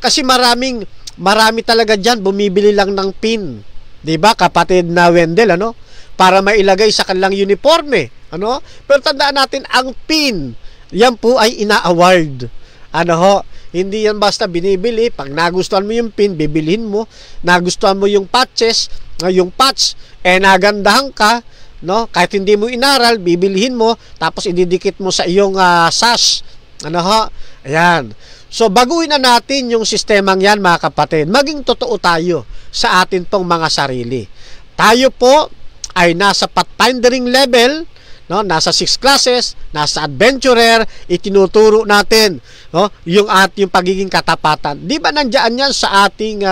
Kasi marami talaga diyan bumibili lang ng pin. 'Di ba, kapatid na Wendell, ano? Para mailagay sa kanilang uniforme, ano? Pero tandaan natin, ang pin, yan po ay ina-award. Ano ho? Hindi yan basta binibili. Pag nagustuhan mo yung pin, bibilhin mo. Nagustuhan mo yung patches, yung patch, nagandahan ka, no? Kahit hindi mo inaral, bibilhin mo, tapos ididikit mo sa iyong sash. Ano ho? Ayan. So, baguhin na natin yung sistemang yan, mga kapatid. Maging totoo tayo sa atin pong mga sarili. Tayo po ay nasa pathfinding level, no? Nasa 6 classes, nasa adventurer, itinuturo natin, no? Yung pagiging katapatan. Di ba nandiyan yan sa ating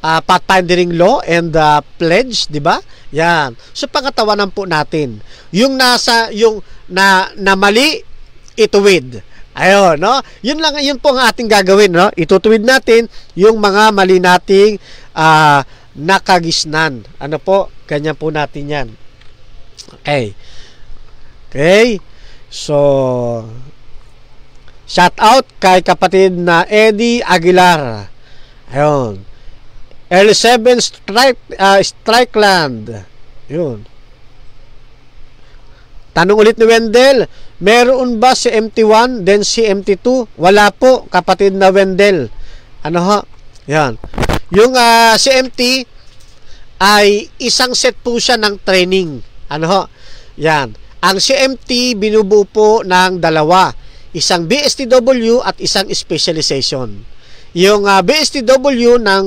pathfinding law and pledge, di ba? Yan. So, pangatawanan po natin. Yung na mali, ituwid. Ayun, no? Yun po ang ating gagawin, no? Itutuwid natin yung mga mali nating nakagisnan. Ano po? Ganyan po natin yan. Okay. Okay. So, shout out kay kapatid na Eddie Aguilar. Ayun. L7 Strikeland. Yun. Tanong ulit ni Wendell, meron ba si MT1 then si MT2? Wala po, kapatid na Wendell. Ano ho? Yan. Yung si MT ay isang set po siya ng training. Ano ho? Yan. Ang CMT binubuo po ng dalawa. Isang BSTW at isang specialization. Yung BSTW ng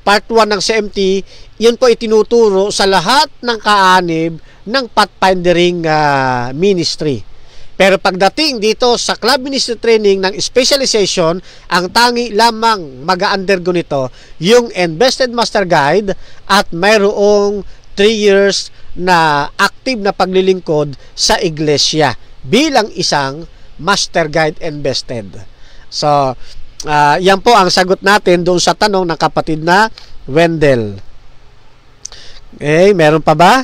part 1 ng CMT, yun po itinuturo sa lahat ng kaanib ng pathfinding ministry. Pero pagdating dito sa club ministry training ng specialization, ang tangi lamang mag-undergo nito yung Invested Master Guide at mayroong 3 years na active na paglilingkod sa iglesia bilang isang Master Guide Invested. So, yan po ang sagot natin doon sa tanong ng kapatid na Wendell. Okay, meron pa ba?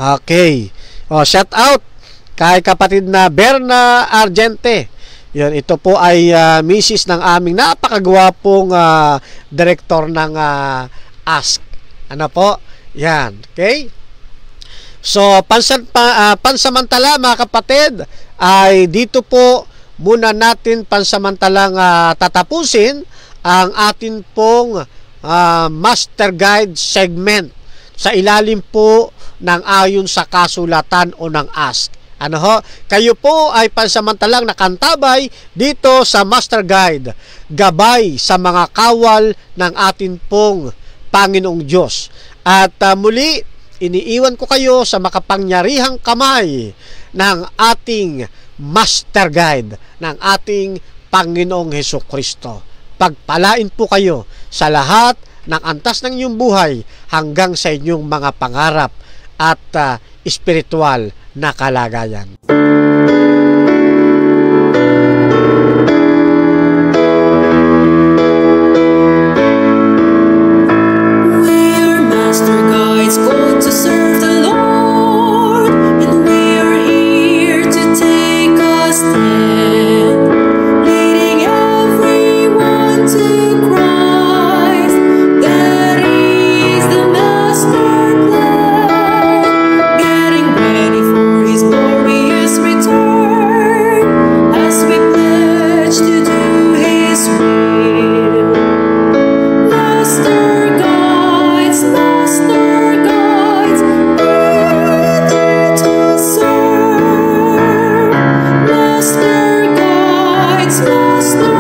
Okay. Shout out kay kapatid na Berna Argente. Yan, ito po ay misis ng aming napakagwapong director ng Ask. Ano po? Yan. Okay? So, pansamantala mga kapatid, ay dito po muna natin pansamantalang tatapusin ang atin pong Master Guide segment sa ilalim po ng ayon sa kasulatan o ng Ask. Ano ho? Kayo po ay pansamantalang nakantabay dito sa Master Guide, gabay sa mga kawal ng atin pong Panginoong Diyos. At muli, iniiwan ko kayo sa makapangyarihang kamay ng ating Master Guide, ng ating Panginoong Hesukristo. Pagpalain po kayo sa lahat ng antas ng inyong buhay hanggang sa inyong mga pangarap at espiritual na kalagayan. Master